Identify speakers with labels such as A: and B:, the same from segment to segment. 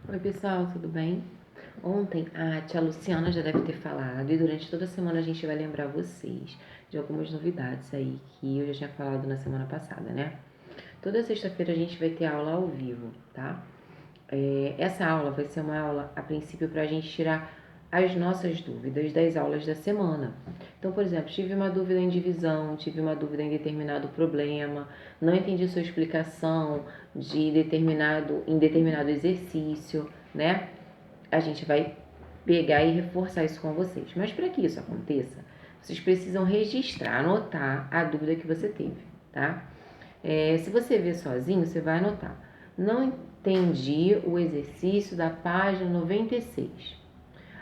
A: Oi pessoal, tudo bem? Ontem a tia Luciana já deve ter falado e durante toda a semana a gente vai lembrar vocês de algumas novidades aí que eu já tinha falado na semana passada, né? Toda sexta-feira a gente vai ter aula ao vivo, tá? Essa aula vai ser uma aula, a princípio, para a gente tirar as nossas dúvidas das aulas da semana. Então, por exemplo, tive uma dúvida em divisão, tive uma dúvida em determinado problema, não entendi sua explicação em determinado exercício, né? A gente vai pegar e reforçar isso com vocês. Mas para que isso aconteça, vocês precisam registrar, anotar a dúvida que você teve, tá? Se você ver sozinho, você vai anotar. Não entendi o exercício da página 96.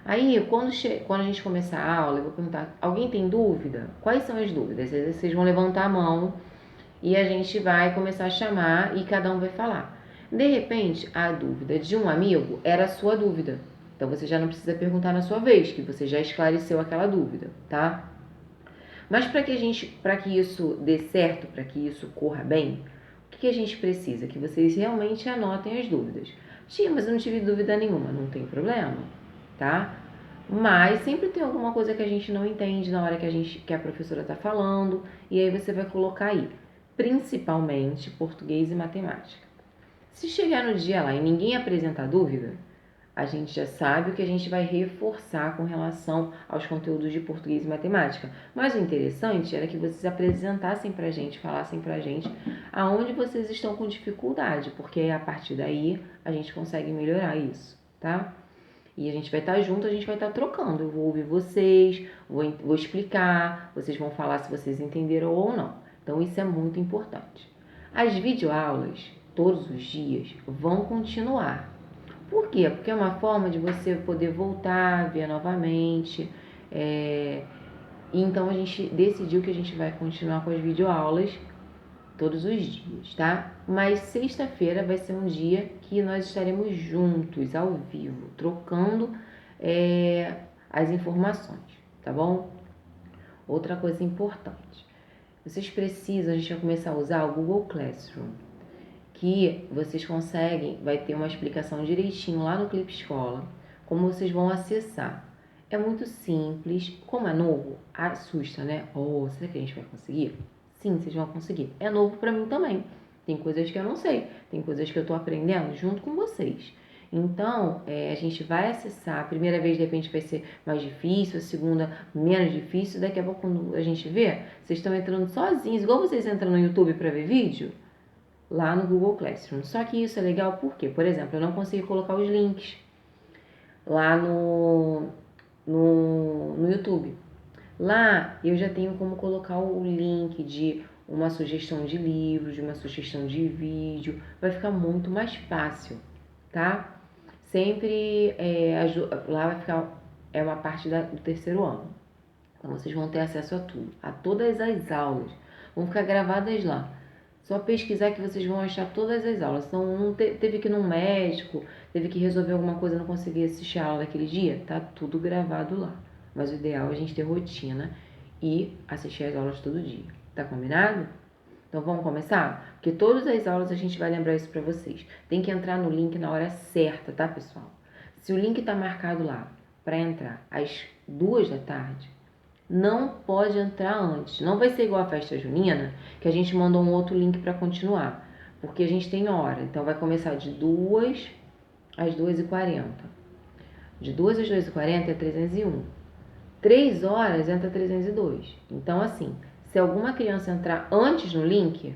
A: Aí, quando a gente começar a aula, eu vou perguntar: alguém tem dúvida? Quais são as dúvidas? Aí vocês vão levantar a mão e a gente vai começar a chamar e cada um vai falar. De repente, a dúvida de um amigo era a sua dúvida. Então você já não precisa perguntar na sua vez, que você já esclareceu aquela dúvida, tá? Mas para que isso dê certo, para que isso corra bem, o que a gente precisa? Que vocês realmente anotem as dúvidas. Tia, mas eu não tive dúvida nenhuma, não tem problema, tá? Mas sempre tem alguma coisa que a gente não entende na hora que a professora está falando, e aí você vai colocar aí, principalmente português e matemática. Se chegar no dia lá e ninguém apresentar dúvida, a gente já sabe o que a gente vai reforçar com relação aos conteúdos de português e matemática. Mas o interessante era que vocês apresentassem pra gente, falassem pra gente aonde vocês estão com dificuldade, porque a partir daí a gente consegue melhorar isso, tá? E a gente vai estar junto, a gente vai estar trocando. Eu vou ouvir vocês, vou explicar, vocês vão falar se vocês entenderam ou não. Então isso é muito importante. As videoaulas, todos os dias, vão continuar. Por quê? Porque é uma forma de você poder voltar, ver novamente. Então a gente decidiu que a gente vai continuar com as videoaulas todos os dias, tá? Mas sexta-feira vai ser um dia que nós estaremos juntos, ao vivo, trocando as informações, tá bom? Outra coisa importante, vocês precisam, a gente vai começar a usar o Google Classroom, que vocês conseguem, vai ter uma explicação direitinho lá no Clipe Escola, como vocês vão acessar. É muito simples, como é novo, assusta, né? Oh, será que a gente vai conseguir? Sim, vocês vão conseguir. É novo para mim também. Tem coisas que eu não sei, tem coisas que eu tô aprendendo junto com vocês. Então, a gente vai acessar. A primeira vez, de repente, vai ser mais difícil, a segunda, menos difícil. Daqui a pouco, quando a gente vê, vocês estão entrando sozinhos, igual vocês entram no YouTube para ver vídeo, lá no Google Classroom. Só que isso é legal porque, por exemplo, eu não consegui colocar os links lá no YouTube. Lá eu já tenho como colocar o link de uma sugestão de livro, de uma sugestão de vídeo. Vai ficar muito mais fácil, tá? Sempre lá vai ficar uma parte do terceiro ano. Então vocês vão ter acesso a tudo, a todas as aulas. Vão ficar gravadas lá. Só pesquisar que vocês vão achar todas as aulas. Então, não teve que ir num médico, teve que resolver alguma coisa, não conseguia assistir a aula naquele dia, tá tudo gravado lá. Mas o ideal é a gente ter rotina e assistir as aulas todo dia. Tá combinado? Então vamos começar? Porque todas as aulas a gente vai lembrar isso pra vocês. Tem que entrar no link na hora certa, tá, pessoal? Se o link tá marcado lá para entrar às 2 da tarde, não pode entrar antes. Não vai ser igual a festa junina, que a gente mandou um outro link para continuar, porque a gente tem hora. Então vai começar de 2 às 2h40. De 2 às 2h40 é 301. 3 horas entra 302. Então, assim, se alguma criança entrar antes no link,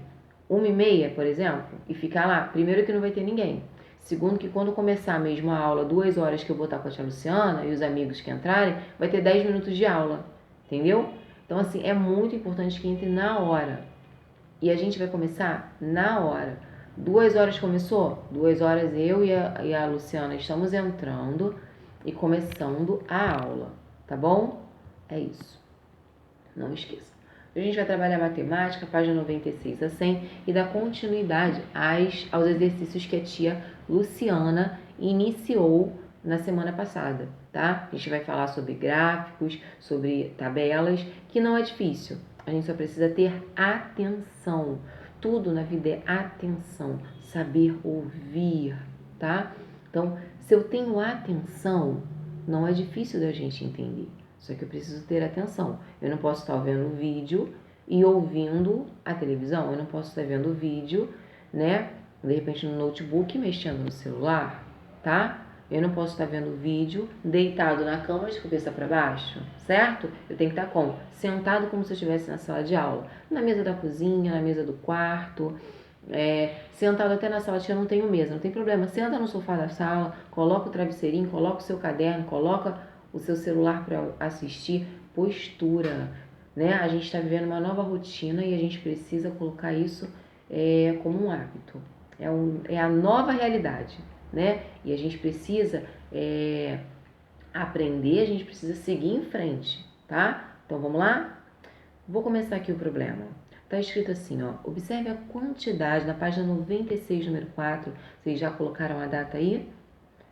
A: 1h30, por exemplo, e ficar lá, primeiro que não vai ter ninguém. Segundo que quando começar mesmo a aula, 2 horas que eu botar com a tia Luciana e os amigos que entrarem, vai ter 10 minutos de aula. Entendeu? Então, assim, é muito importante que entre na hora. E a gente vai começar na hora. 2 horas começou? 2 horas eu e a Luciana estamos entrando e começando a aula. Tá bom? É isso. Não esqueça. A gente vai trabalhar matemática, página 96 a 100 e dar continuidade aos exercícios que a tia Luciana iniciou na semana passada, tá? A gente vai falar sobre gráficos, sobre tabelas, que não é difícil. A gente só precisa ter atenção. Tudo na vida é atenção, saber ouvir, tá? Então, se eu tenho atenção, não é difícil da gente entender. Só que eu preciso ter atenção. Eu não posso estar vendo o vídeo e ouvindo a televisão. Eu não posso estar vendo o vídeo, né? De repente no notebook, mexendo no celular, tá? Eu não posso estar vendo o vídeo deitado na cama de cabeça para baixo, certo? Eu tenho que estar como? Sentado como se eu estivesse na sala de aula. Na mesa da cozinha, na mesa do quarto, sentado até na sala, eu não tenho mesa, não tem problema. Senta no sofá da sala, coloca o travesseirinho, coloca o seu caderno, coloca o seu celular para assistir. Postura, né? A gente está vivendo uma nova rotina e a gente precisa colocar isso como um hábito. É a nova realidade, né? E a gente precisa aprender, a gente precisa seguir em frente, tá? Então vamos lá? Vou começar aqui o problema. Tá escrito assim, ó. Observe a quantidade, na página 96, número 4. Vocês já colocaram a data aí?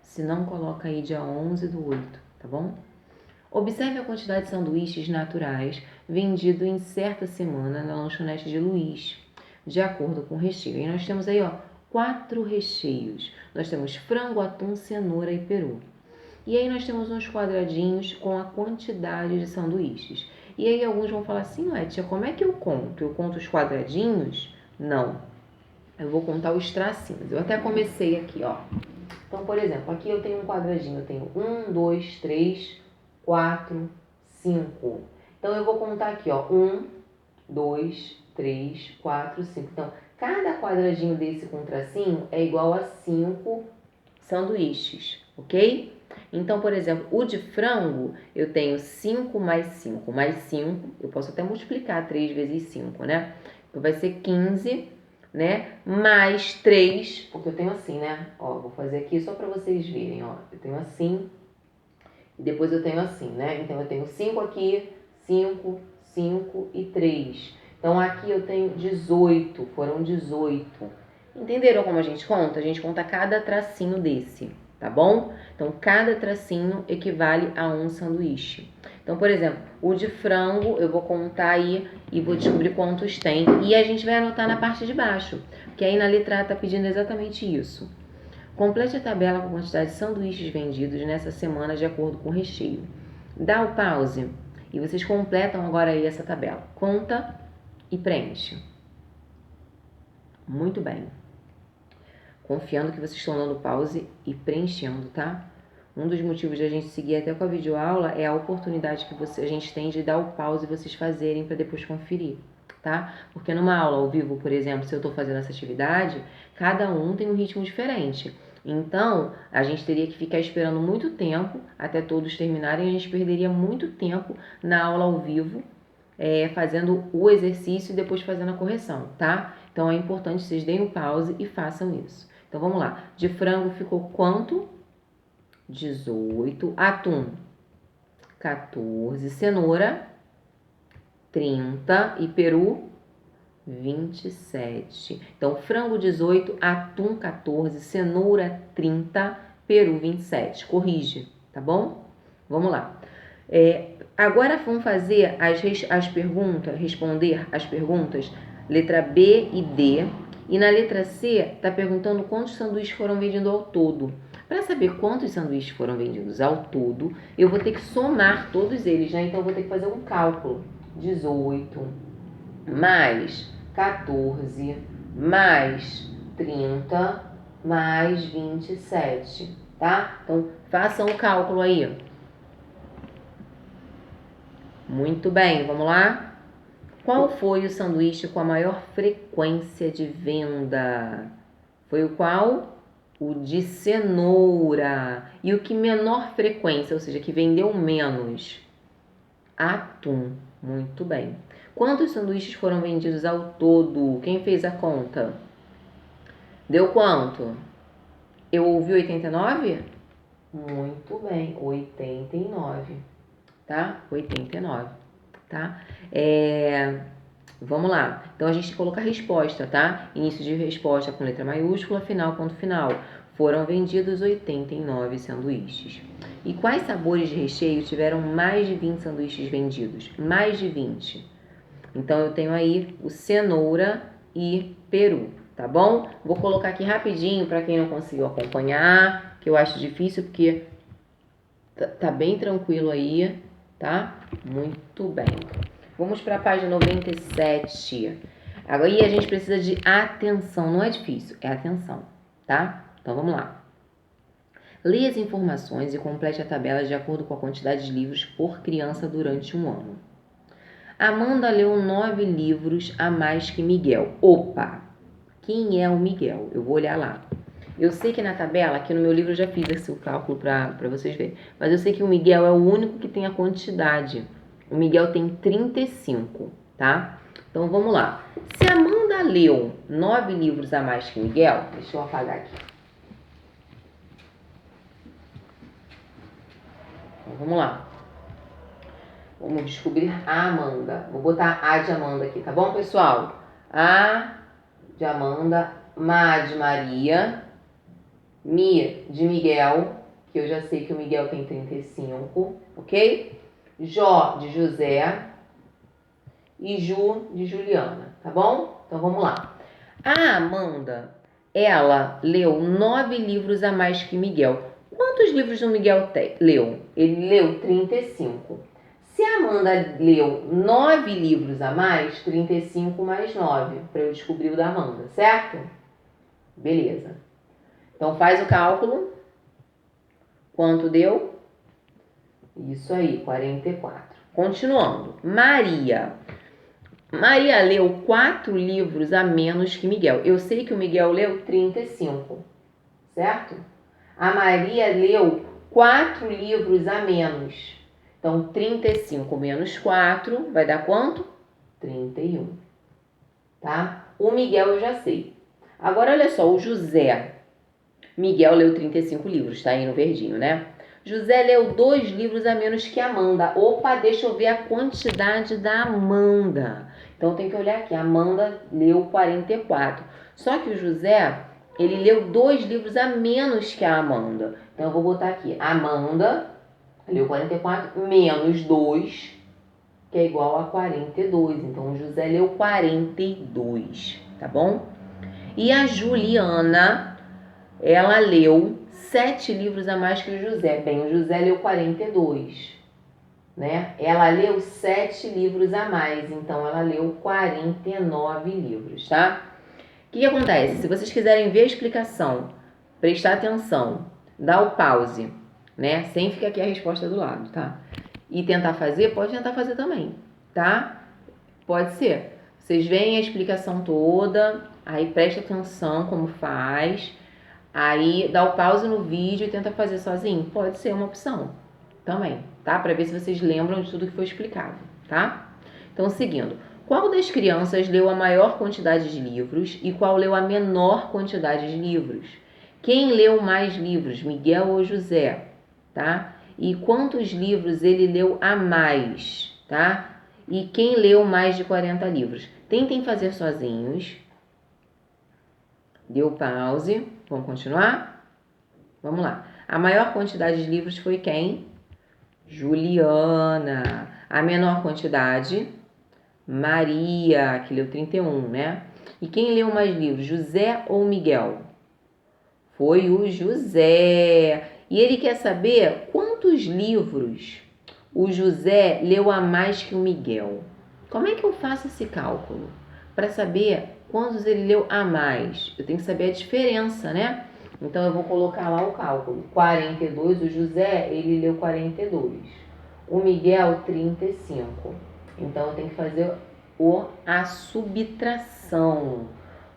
A: Se não, coloca aí dia 11/8, tá bom? Observe a quantidade de sanduíches naturais vendido em certa semana na lanchonete de Luiz, de acordo com o recheio. E nós temos aí, ó, 4 recheios. Nós temos frango, atum, cenoura e peru. E aí nós temos uns quadradinhos com a quantidade de sanduíches. E aí alguns vão falar assim, ué, tia, como é que eu conto? Eu conto os quadradinhos? Não. Eu vou contar os tracinhos. Eu até comecei aqui, ó. Então, por exemplo, aqui eu tenho um quadradinho. Eu tenho 1, 2, 3, 4, 5. Então, eu vou contar aqui, ó. 1, 2, 3, 4, 5. Então, cada quadradinho desse com tracinho é igual a 5 sanduíches, ok? Então, por exemplo, o de frango, eu tenho 5 mais 5 mais 5. Eu posso até multiplicar 3 vezes 5, né? Então, vai ser 15, né? Mais 3, porque eu tenho assim, né? Ó, vou fazer aqui só para vocês verem, ó. Eu tenho assim e depois eu tenho assim, né? Então, eu tenho 5 aqui, 5, 5 e 3. Então, aqui eu tenho 18, foram 18. Entenderam como a gente conta? A gente conta cada tracinho desse, tá bom? Então, cada tracinho equivale a um sanduíche. Então, por exemplo, o de frango eu vou contar aí e vou descobrir quantos tem. E a gente vai anotar na parte de baixo, porque aí na letra A tá pedindo exatamente isso. Complete a tabela com a quantidade de sanduíches vendidos nessa semana de acordo com o recheio. Dá o pause e vocês completam agora aí essa tabela. Conta e preenche. Muito bem. Confiando que vocês estão dando pause e preenchendo, tá? Um dos motivos de a gente seguir até com a videoaula é a oportunidade que a gente tem de dar o pause e vocês fazerem para depois conferir, tá? Porque numa aula ao vivo, por exemplo, se eu estou fazendo essa atividade, cada um tem um ritmo diferente. Então, a gente teria que ficar esperando muito tempo até todos terminarem, a gente perderia muito tempo na aula ao vivo, fazendo o exercício e depois fazendo a correção, tá? Então, é importante que vocês deem o pause e façam isso. Então, vamos lá. De frango ficou quanto? 18. Atum, 14. Cenoura, 30. E peru, 27. Então, frango 18, atum 14, cenoura 30, peru 27. Corrige, tá bom? Vamos lá. Agora vamos fazer as perguntas, responder as perguntas, letra B e D. E na letra C, está perguntando quantos sanduíches foram vendidos ao todo. Para saber quantos sanduíches foram vendidos ao todo, eu vou ter que somar todos eles, né? Então, eu vou ter que fazer um cálculo. 18 mais 14 mais 30 mais 27, tá? Então, façam o cálculo aí. Muito bem, vamos lá? Qual foi o sanduíche com a maior frequência de venda? Foi o qual? O de cenoura. E o que menor frequência, ou seja, que vendeu menos? Atum. Muito bem. Quantos sanduíches foram vendidos ao todo? Quem fez a conta? Deu quanto? Eu ouvi 89? Muito bem, 89. Tá? 89, tá? Vamos lá. Então, a gente coloca a resposta, tá? Início de resposta com letra maiúscula, final, ponto final. Foram vendidos 89 sanduíches. E quais sabores de recheio tiveram mais de 20 sanduíches vendidos? Mais de 20. Então, eu tenho aí o cenoura e peru, tá bom? Vou colocar aqui rapidinho para quem não conseguiu acompanhar, que eu acho difícil, porque tá bem tranquilo aí, tá? Muito bem. Vamos para a página 97. Agora aí a gente precisa de atenção, não é difícil, é atenção, tá? Então vamos lá. Leia as informações e complete a tabela de acordo com a quantidade de livros por criança durante um ano. Amanda leu 9 livros a mais que Miguel. Opa! Quem é o Miguel? Eu vou olhar lá. Eu sei que na tabela, aqui no meu livro eu já fiz esse cálculo para vocês verem. Mas eu sei que o Miguel é o único que tem a quantidade. O Miguel tem 35, tá? Então vamos lá. Se Amanda leu 9 livros a mais que Miguel, deixa eu apagar aqui. Então vamos lá. Vamos descobrir a Amanda. Vou botar A de Amanda aqui, tá bom, pessoal? A de Amanda, Ma de Maria, Mi de Miguel, que eu já sei que o Miguel tem 35, ok? Jó de José e Ju de Juliana, tá bom? Então vamos lá. A Amanda, ela leu 9 livros a mais que Miguel. Quantos livros o Miguel leu? Ele leu 35. Se a Amanda leu 9 livros a mais, 35 mais 9, para eu descobrir o da Amanda, certo? Beleza. Então faz o cálculo. Quanto deu? Isso aí, 44. Continuando. Maria leu 4 livros a menos que Miguel. Eu sei que o Miguel leu 35, certo? A Maria leu 4 livros a menos. Então, 35 menos 4 vai dar quanto? 31. Tá? O Miguel eu já sei. Agora, olha só, o José. Miguel leu 35 livros, tá aí no verdinho, né? José leu 2 livros a menos que Amanda. Opa, deixa eu ver a quantidade da Amanda. Então, tem que olhar aqui. A Amanda leu 44. Só que o José, ele leu 2 livros a menos que a Amanda. Então, eu vou botar aqui. Amanda leu 44 menos 2, que é igual a 42. Então, o José leu 42, tá bom? E a Juliana, ela leu 7 livros a mais que o José. Bem, o José leu 42, né? Ela leu 7 livros a mais, então ela leu 49 livros, tá? O que acontece? Se vocês quiserem ver a explicação, prestar atenção, dar o pause, né? Sem ficar aqui a resposta do lado, tá? E tentar fazer, pode tentar fazer também, tá? Pode ser. Vocês veem a explicação toda, aí presta atenção como faz, aí dá o pause no vídeo e tenta fazer sozinho. Pode ser uma opção também, tá? Para ver se vocês lembram de tudo que foi explicado, tá? Então, seguindo. Qual das crianças leu a maior quantidade de livros e qual leu a menor quantidade de livros? Quem leu mais livros, Miguel ou José, tá? E quantos livros ele leu a mais, tá? E quem leu mais de 40 livros? Tentem fazer sozinhos. Deu pause. Vamos continuar? Vamos lá. A maior quantidade de livros foi quem? Juliana. A menor quantidade? Maria, que leu 31, né? E quem leu mais livros, José ou Miguel? Foi o José. E ele quer saber quantos livros o José leu a mais que o Miguel. Como é que eu faço esse cálculo? Para saber quantos ele leu a mais, eu tenho que saber a diferença, né? Então, eu vou colocar lá o cálculo. 42, o José, ele leu 42. O Miguel, 35. Então, eu tenho que fazer a subtração.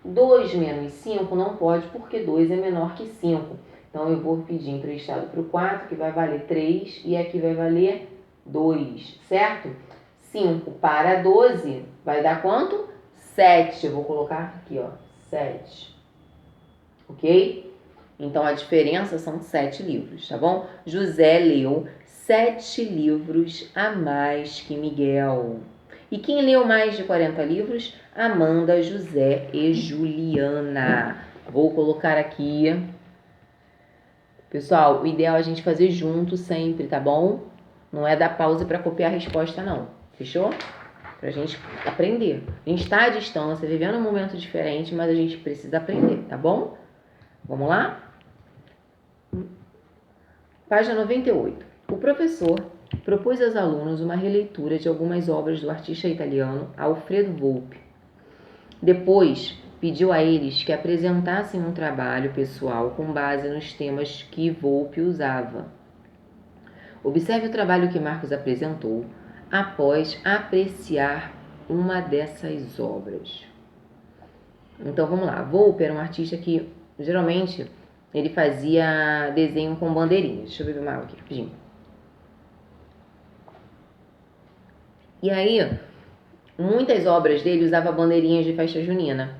A: 2 menos 5 não pode, porque 2 é menor que 5. Então, eu vou pedir emprestado para o 4, que vai valer 3, e aqui vai valer 2, certo? 5 para 12 vai dar quanto? 7. Eu vou colocar aqui, ó, 7. Ok? Então, a diferença são 7 livros, tá bom? José leu 7 livros a mais que Miguel. E quem leu mais de 40 livros? Amanda, José e Juliana. Vou colocar aqui. Pessoal, o ideal é a gente fazer junto sempre, tá bom? Não é dar pausa para copiar a resposta, não. Fechou? Pra gente aprender. A gente tá à distância, vivendo um momento diferente, mas a gente precisa aprender, tá bom? Vamos lá? Página 98. O professor propôs aos alunos uma releitura de algumas obras do artista italiano Alfredo Volpi. Depois, pediu a eles que apresentassem um trabalho pessoal com base nos temas que Volpi usava. Observe o trabalho que Marcos apresentou após apreciar uma dessas obras. Então, vamos lá. Volpi era um artista que, geralmente, ele fazia desenho com bandeirinhas. Deixa eu beber uma água aqui, rapidinho. E aí, muitas obras dele usavam bandeirinhas de festa junina.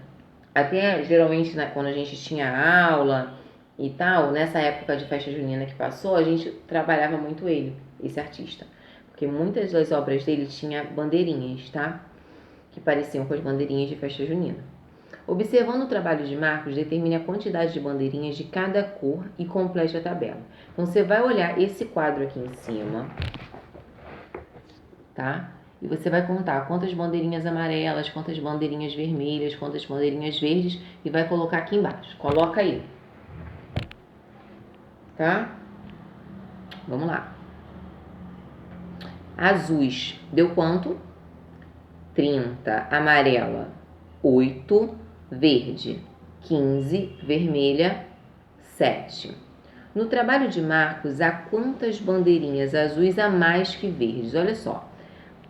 A: Até, geralmente, quando a gente tinha aula e tal, nessa época de festa junina que passou, a gente trabalhava muito ele, esse artista. Porque muitas das obras dele tinha bandeirinhas, tá? Que pareciam com as bandeirinhas de festa junina. Observando o trabalho de Marcos, determine a quantidade de bandeirinhas de cada cor e complete a tabela. Então, você vai olhar esse quadro aqui em cima, tá? E você vai contar quantas bandeirinhas amarelas, quantas bandeirinhas vermelhas, quantas bandeirinhas verdes e vai colocar aqui embaixo. Coloca aí. Tá? Vamos lá. Azuis. Deu quanto? 30. Amarela, 8. Verde, 15. Vermelha, 7. No trabalho de Marcos, há quantas bandeirinhas azuis a mais que verdes? Olha só.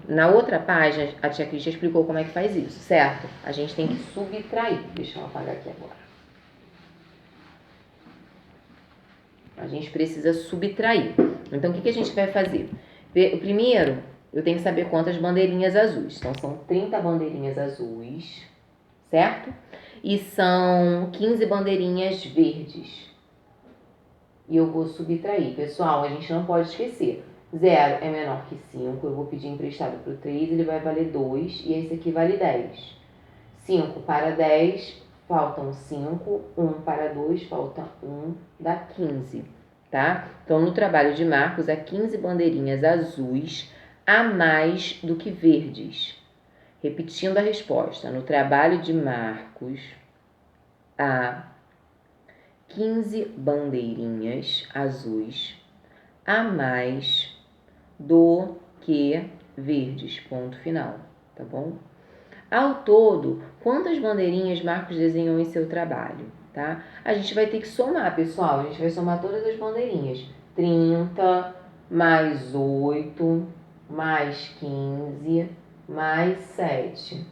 A: Na outra página, a tia Cris já explicou como é que faz isso, certo? A gente tem que subtrair. Deixa eu apagar aqui agora. A gente precisa subtrair. Então, o que a gente vai fazer? Primeiro, eu tenho que saber quantas bandeirinhas azuis. Então, são 30 bandeirinhas azuis, certo? E são 15 bandeirinhas verdes. E eu vou subtrair. Pessoal, a gente não pode esquecer. 0 é menor que 5, eu vou pedir emprestado para o 3, ele vai valer 2 e esse aqui vale 10. 5 para 10, faltam 5, 1 para 2, falta 1, dá 15, tá? Então, no trabalho de Marcos, há 15 bandeirinhas azuis a mais do que verdes. Repetindo a resposta, no trabalho de Marcos, há 15 bandeirinhas azuis a mais do que verdes, ponto final, tá bom? Ao todo, quantas bandeirinhas Marcos desenhou em seu trabalho, tá? A gente vai ter que somar, pessoal, a gente vai somar todas as bandeirinhas. 30 mais 8 mais 15 mais 7.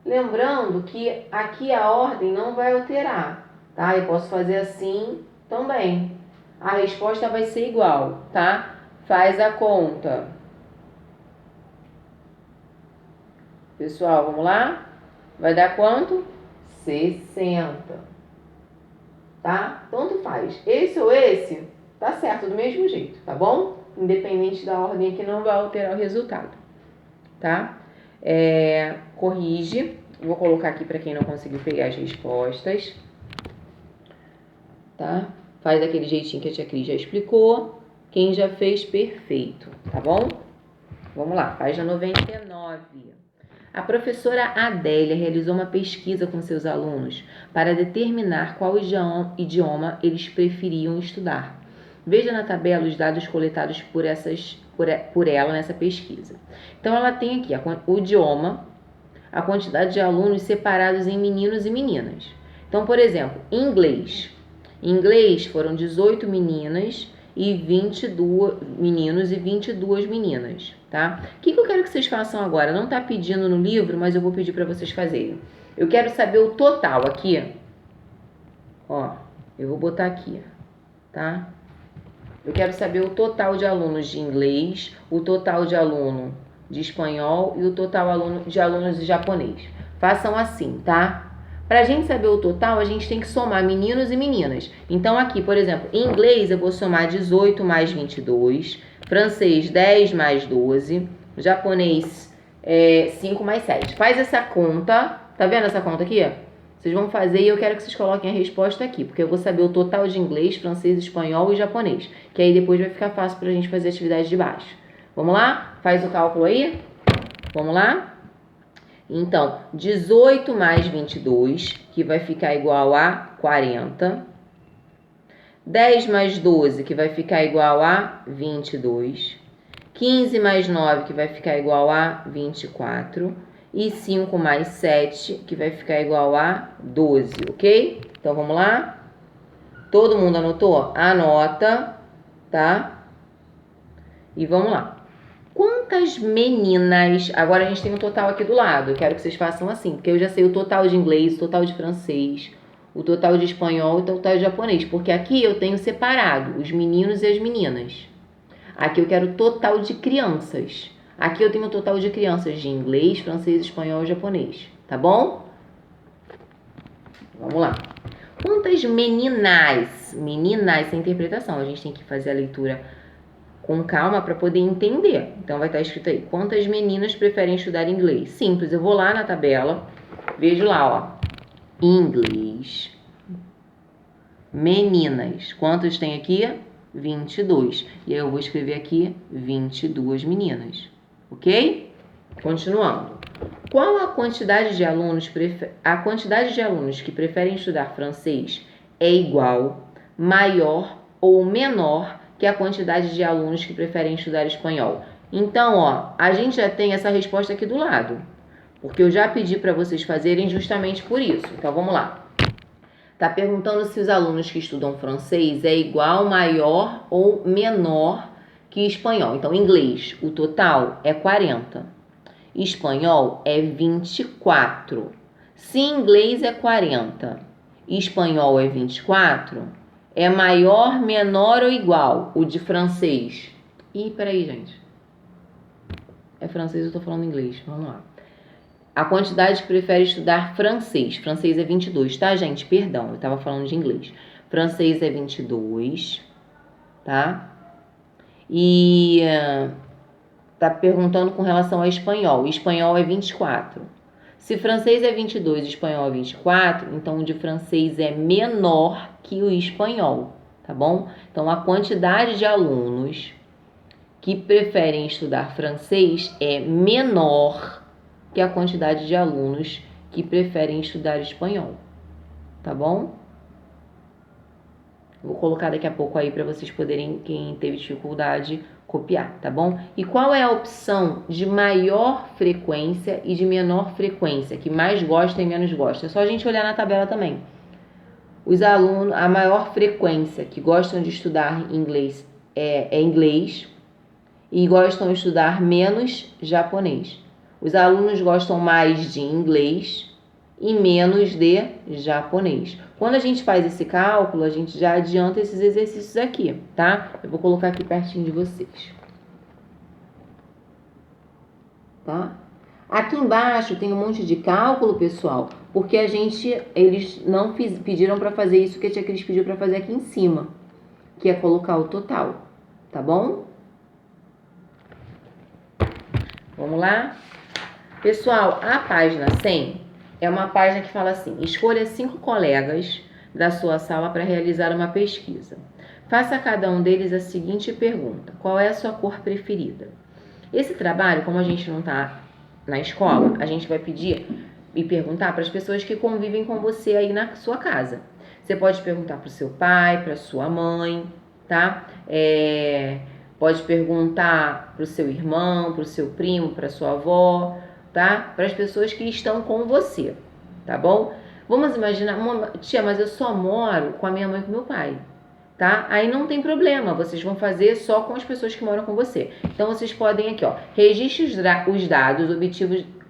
A: Lembrando que aqui a ordem não vai alterar, tá? Eu posso fazer assim também. A resposta vai ser igual, tá? Faz a conta. Pessoal, vamos lá? Vai dar quanto? 60. Tá? Tanto faz. Esse ou esse, tá certo do mesmo jeito, tá bom? Independente da ordem aqui, não vai alterar o resultado, tá? Corrige. Vou colocar aqui para quem não conseguiu pegar as respostas, tá? Faz daquele jeitinho que a tia Cris já explicou. Quem já fez, perfeito, tá bom? Vamos lá, página 99. A professora Adélia realizou uma pesquisa com seus alunos para determinar qual idioma eles preferiam estudar. Veja na tabela os dados coletados por ela nessa pesquisa. Então, ela tem aqui o idioma, a quantidade de alunos separados em meninos e meninas. Então, por exemplo, inglês. Em inglês foram 18 meninas e 22 meninos e 22 meninas, tá? O que eu quero que vocês façam agora? Não tá pedindo no livro, mas eu vou pedir para vocês fazerem. Eu quero saber o total aqui. Ó, eu vou botar aqui, tá? Eu quero saber o total de alunos de inglês, o total de aluno de espanhol e o total de alunos de japonês. Façam assim, tá? Para a gente saber o total, a gente tem que somar meninos e meninas. Então, aqui, por exemplo, em inglês eu vou somar 18 mais 22, francês 10 mais 12, japonês 5 mais 7. Faz essa conta, tá vendo essa conta aqui? Vocês vão fazer e eu quero que vocês coloquem a resposta aqui, porque eu vou saber o total de inglês, francês, espanhol e japonês, que aí depois vai ficar fácil para a gente fazer a atividade de baixo. Vamos lá? Faz o cálculo aí? Vamos lá? Então, 18 mais 22, que vai ficar igual a 40, 10 mais 12, que vai ficar igual a 22. 15 mais 9, que vai ficar igual a 24. E 5 mais 7, que vai ficar igual a 12, ok? Então, vamos lá? Todo mundo anotou? Anota, tá? E vamos lá. Quantas meninas... Agora a gente tem um total aqui do lado. Eu quero que vocês façam assim, porque eu já sei o total de inglês, o total de francês, o total de espanhol e o total de japonês. Porque aqui eu tenho separado os meninos e as meninas. Aqui eu quero o total de crianças. Aqui eu tenho o total de crianças de inglês, francês, espanhol e japonês. Tá bom? Vamos lá. Quantas meninas? Meninas sem interpretação. A gente tem que fazer a leitura com calma para poder entender. Então vai estar escrito aí: quantas meninas preferem estudar inglês? Simples, eu vou lá na tabela, vejo lá, ó, inglês, meninas. Quantos tem aqui? 22. E aí eu vou escrever aqui 22 meninas, ok? Continuando. Qual a quantidade de alunos que preferem estudar francês é igual, maior ou menor que a quantidade de alunos que preferem estudar espanhol? Então, ó, a gente já tem essa resposta aqui do lado, porque eu já pedi para vocês fazerem justamente por isso. Então, vamos lá. Tá perguntando se os alunos que estudam francês é igual, maior ou menor que espanhol. Então, inglês, o total é 40. Espanhol é 24. Se inglês é 40 e espanhol é 24, é maior, menor ou igual o de francês? Ih, peraí, gente. É francês, eu tô falando inglês. Vamos lá. A quantidade que prefere estudar francês. Francês é 22, tá, gente? Perdão, eu tava falando de inglês. Francês é 22, tá? E tá perguntando com relação ao espanhol. Espanhol é 24. Se francês é 22 e espanhol é 24, então o de francês é menor que o espanhol, tá bom? Então, a quantidade de alunos que preferem estudar francês é menor que a quantidade de alunos que preferem estudar espanhol, tá bom? Vou colocar daqui a pouco aí para vocês poderem, quem teve dificuldade, copiar, tá bom? E qual é a opção de maior frequência e de menor frequência, que mais gosta e menos gosta? É só a gente olhar na tabela também. Os alunos, a maior frequência que gostam de estudar inglês é inglês e gostam de estudar menos japonês. Os alunos gostam mais de inglês e menos de japonês. Quando a gente faz esse cálculo, a gente já adianta esses exercícios aqui, tá? Eu vou colocar aqui pertinho de vocês. Tá? Aqui embaixo tem um monte de cálculo, pessoal, porque eles não pediram para fazer isso que a tia Cris pediu para fazer aqui em cima, que é colocar o total, tá bom? Vamos lá? Pessoal, a página 100 é uma página que fala assim: escolha 5 colegas da sua sala para realizar uma pesquisa. Faça a cada um deles a seguinte pergunta: qual é a sua cor preferida? Esse trabalho, como a gente não está na escola, a gente vai pedir e perguntar para as pessoas que convivem com você aí na sua casa. Você pode perguntar para o seu pai, para sua mãe, tá? Pode perguntar para o seu irmão, para o seu primo, para sua avó, tá? Para as pessoas que estão com você, tá bom? Vamos imaginar, tia, mas eu só moro com a minha mãe e com meu pai, tá? Aí não tem problema, vocês vão fazer só com as pessoas que moram com você. Então, vocês podem aqui, ó, registre os dados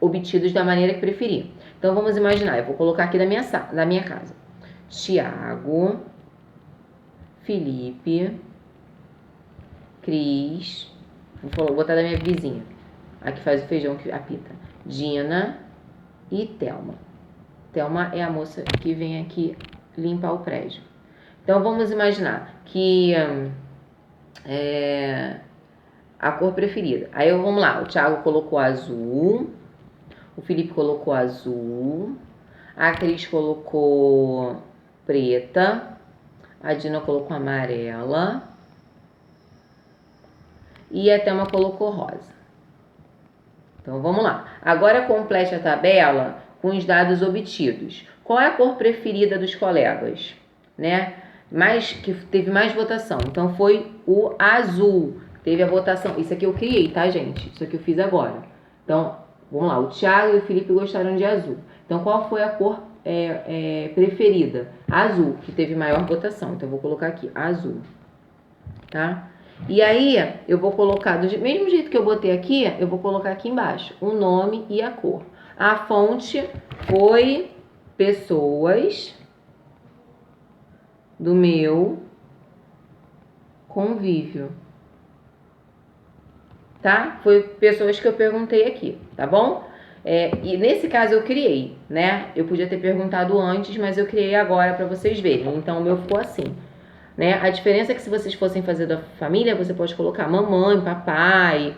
A: obtidos da maneira que preferir. Então, vamos imaginar, eu vou colocar aqui da minha casa. Tiago, Felipe, Cris, vou botar da minha vizinha, a que faz o feijão que apita, Dina e Thelma. Thelma é a moça que vem aqui limpar o prédio. Então, vamos imaginar que a cor preferida. Aí, vamos lá, o Thiago colocou azul, o Felipe colocou azul, a Cris colocou preta, a Dina colocou amarela e a Thelma colocou rosa. Então, vamos lá. Agora, complete a tabela com os dados obtidos. Qual é a cor preferida dos colegas, né? que teve mais votação. Então foi o azul. Teve a votação. Isso aqui eu criei, tá, gente? Isso aqui eu fiz agora. Então, vamos lá. O Thiago e o Felipe gostaram de azul. Então, qual foi a cor preferida? Azul, que teve maior votação. Então, eu vou colocar aqui, azul. Tá? E aí, eu vou colocar, do mesmo jeito que eu botei aqui, eu vou colocar aqui embaixo o nome e a cor. A fonte foi pessoas do meu convívio. Tá? Foi pessoas que eu perguntei aqui, tá bom? E nesse caso eu criei, né? Eu podia ter perguntado antes, mas eu criei agora para vocês verem. Então o meu ficou assim, né? A diferença é que se vocês fossem fazer da família, você pode colocar mamãe, papai,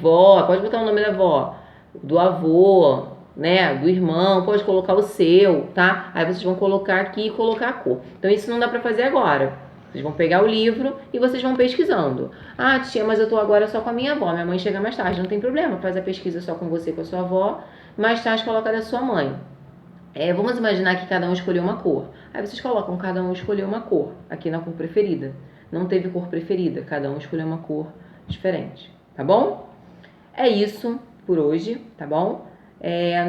A: vó, pode botar o nome da vó, do avô, né? Do irmão, pode colocar o seu, tá? Aí vocês vão colocar aqui e colocar a cor. Então isso não dá para fazer agora. Vocês vão pegar o livro e vocês vão pesquisando. Ah, tia, mas eu tô agora só com a minha avó. Minha mãe chega mais tarde. Não tem problema, faz a pesquisa só com você e com a sua avó. Mais tarde coloca da sua mãe. Vamos imaginar que cada um escolheu uma cor. Aí vocês colocam cada um escolheu uma cor. Aqui na cor preferida. Não teve cor preferida. Cada um escolheu uma cor diferente. Tá bom? É isso por hoje, tá bom?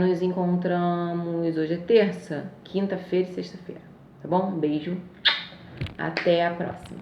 A: Nos encontramos hoje é terça, quinta-feira e sexta-feira. Tá bom? Um beijo. Até a próxima.